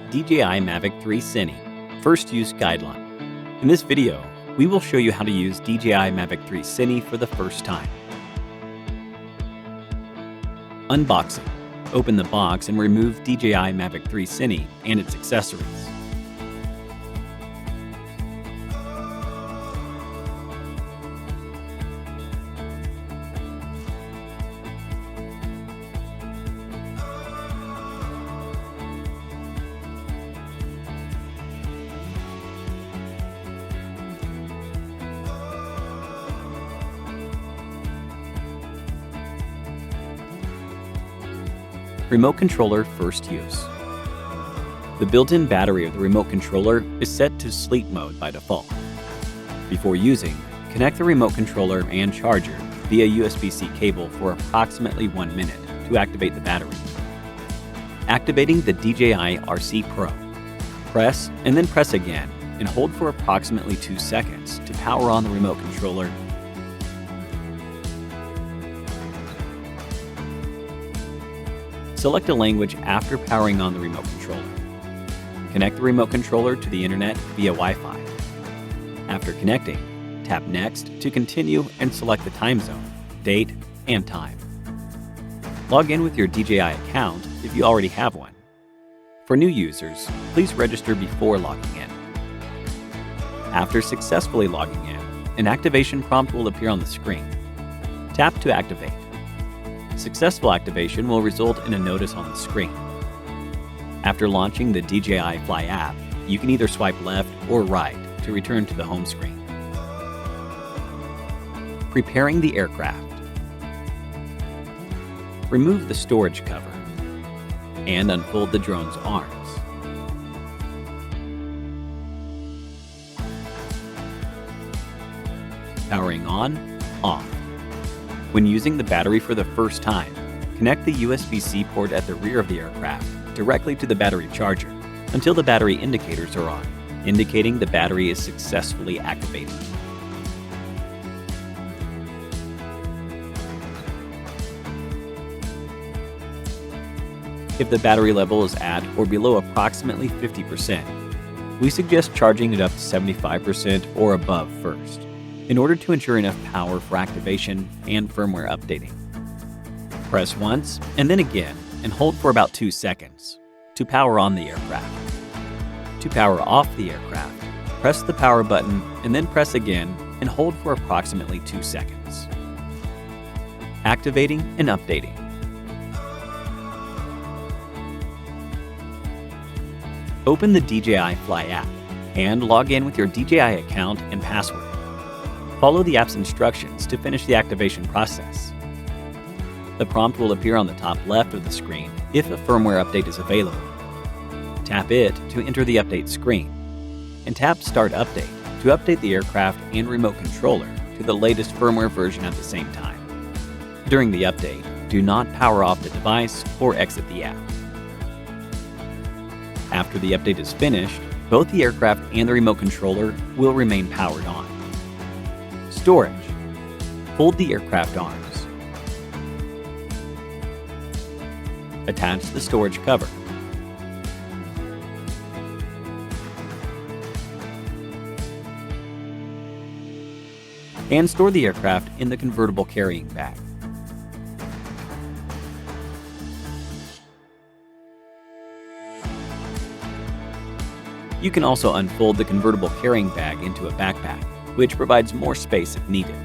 DJI Mavic 3 Cine First Use Guideline. In this video, we will show you how to use DJI Mavic 3 Cine for the first time. Unboxing. Open the box and remove DJI Mavic 3 Cine and its accessories. Remote controller first use. The built-in battery of the remote controller is set to sleep mode by default. Before using, connect the remote controller and charger via USB-C cable for approximately 1 minute to activate the battery. Activating the DJI RC Pro. Press and then press again and hold for approximately 2 seconds to power on the remote controller. Select a language after powering on the remote controller. Connect the remote controller to the internet via Wi-Fi. After connecting, tap Next to continue and select the time zone, date, and time. Log in with your DJI account if you already have one. For new users, please register before logging in. After successfully logging in, an activation prompt will appear on the screen. Tap to activate. Successful activation will result in a notice on the screen. After launching the DJI Fly app, you can either swipe left or right to return to the home screen. Preparing the aircraft. Remove the storage cover and unfold the drone's arms. Powering on, off. When using the battery for the first time, connect the USB-C port at the rear of the aircraft directly to the battery charger until the battery indicators are on, indicating the battery is successfully activated. If the battery level is at or below approximately 50%, we suggest charging it up to 75% or above first, in order to ensure enough power for activation and firmware updating. Press once and then again and hold for about 2 seconds to power on the aircraft. To power off the aircraft, press the power button and then press again and hold for approximately 2 seconds. Activating and updating. Open the DJI Fly app and log in with your DJI account and password. Follow the app's instructions to finish the activation process. The prompt will appear on the top left of the screen if a firmware update is available. Tap it to enter the update screen, and tap Start Update to update the aircraft and remote controller to the latest firmware version at the same time. During the update, do not power off the device or exit the app. After the update is finished, both the aircraft and the remote controller will remain powered on. Storage. Fold the aircraft arms. Attach the storage cover. And store the aircraft in the convertible carrying bag. You can also unfold the convertible carrying bag into a backpack, which provides more space if needed.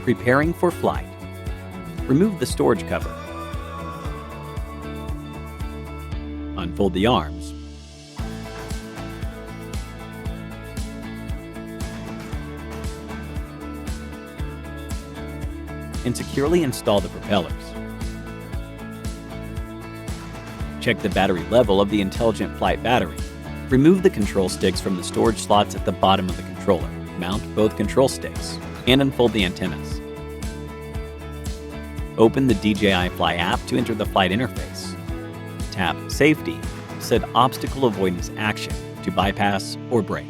Preparing for flight. Remove the storage cover. Unfold the arms. And securely install the propellers. Check the battery level of the Intelligent Flight battery. Remove the control sticks from the storage slots at the bottom of the controller. Mount both control sticks and unfold the antennas. Open the DJI Fly app to enter the flight interface. tap Safety, set Obstacle Avoidance Action to bypass or brake.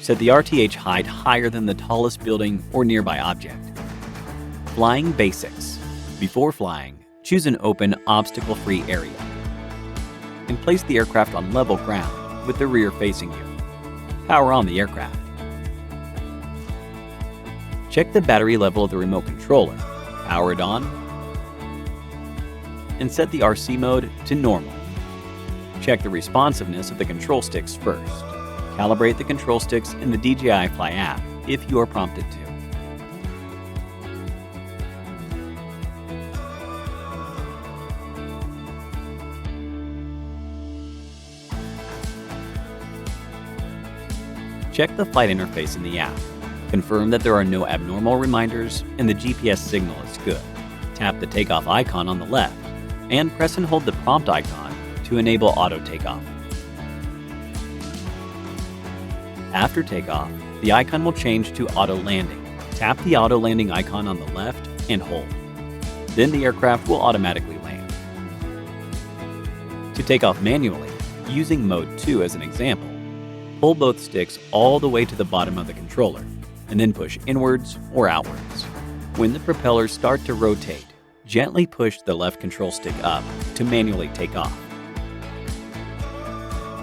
Set the RTH height higher than the tallest building or nearby object. Flying Basics. Before flying, choose an open, obstacle-free area. And place the aircraft on level ground with the rear facing you. Power on the aircraft. Check the battery level of the remote controller. Power it on. And set the RC mode to normal. Check the responsiveness of the control sticks first. Calibrate the control sticks in the DJI Fly app if you are prompted to. Check the flight interface in the app. Confirm that there are no abnormal reminders and the GPS signal is good. Tap the takeoff icon on the left and press and hold the prompt icon to enable auto takeoff. After takeoff, the icon will change to auto landing. Tap the auto landing icon on the left and hold. Then the aircraft will automatically land. To take off manually, using Mode 2 as an example, pull both sticks all the way to the bottom of the controller, and then push inwards or outwards. When the propellers start to rotate, gently push the left control stick up to manually take off.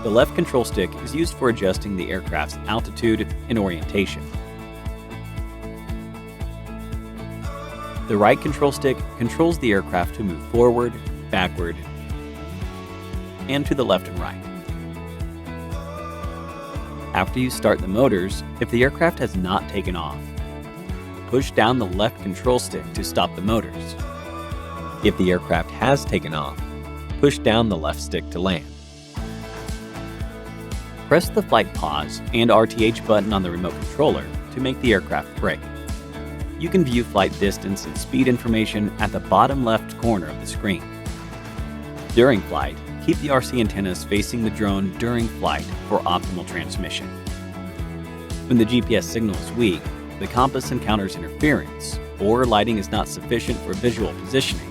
The left control stick is used for adjusting the aircraft's altitude and orientation. The right control stick controls the aircraft to move forward, backward, and to the left and right. After you start the motors, if the aircraft has not taken off, push down the left control stick to stop the motors. If the aircraft has taken off, push down the left stick to land. Press the flight pause and RTH button on the remote controller to make the aircraft brake. You can view flight distance and speed information at the bottom left corner of the screen. During flight, keep the RC antennas facing the drone during flight for optimal transmission. When the GPS signal is weak, the compass encounters interference, or lighting is not sufficient for visual positioning,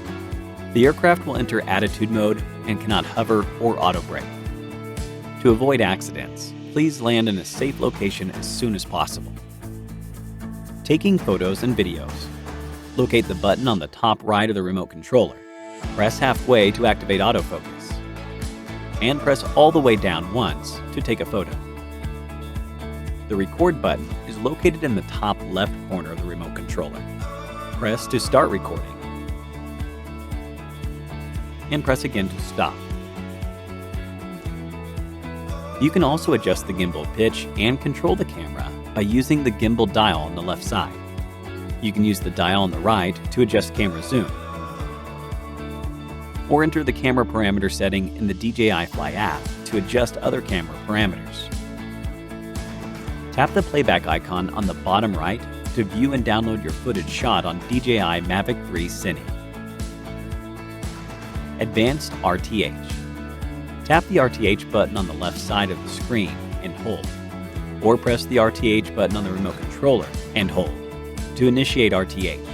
the aircraft will enter attitude mode and cannot hover or auto-brake. To avoid accidents, please land in a safe location as soon as possible. Taking photos and videos. Locate the button on the top right of the remote controller. Press halfway to activate autofocus. And press all the way down once to take a photo. The record button is located in the top left corner of the remote controller. Press to start recording. And press again to stop. You can also adjust the gimbal pitch and control the camera by using the gimbal dial on the left side. You can use the dial on the right to adjust camera zoom, or enter the camera parameter setting in the DJI Fly app to adjust other camera parameters. Tap the playback icon on the bottom right to view and download your footage shot on DJI Mavic 3 Cine. Advanced RTH. Tap the RTH button on the left side of the screen and hold, or press the RTH button on the remote controller and hold to initiate RTH.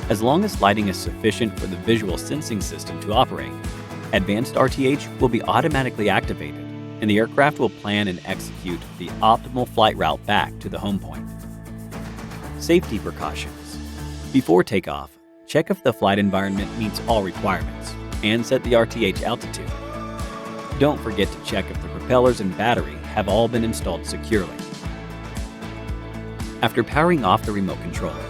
As long as lighting is sufficient for the visual sensing system to operate, Advanced RTH will be automatically activated, and the aircraft will plan and execute the optimal flight route back to the home point. Safety precautions. Before takeoff, check if the flight environment meets all requirements, and set the RTH altitude. Don't forget to check if the propellers and battery have all been installed securely. After powering off the remote controller,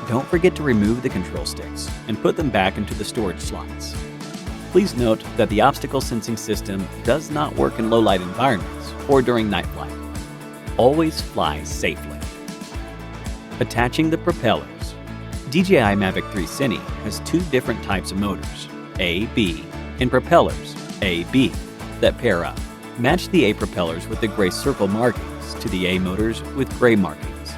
don't forget to remove the control sticks and put them back into the storage slots. Please note that the obstacle sensing system does not work in low-light environments or during night flight. Always fly safely. Attaching the propellers. DJI Mavic 3 Cine has two different types of motors, A, B, and propellers, A, B, that pair up. Match the A propellers with the gray circle markings to the A motors with gray markings.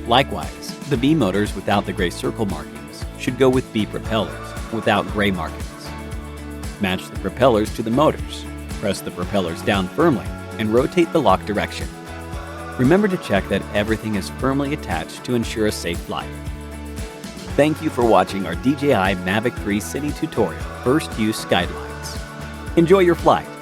Likewise, the B motors without the gray circle markings should go with B propellers without gray markings. Match the propellers to the motors. Press the propellers down firmly and rotate the lock direction. Remember to check that everything is firmly attached to ensure a safe flight. Thank you for watching our DJI Mavic 3 Cine tutorial, First Use Guidelines. Enjoy your flight.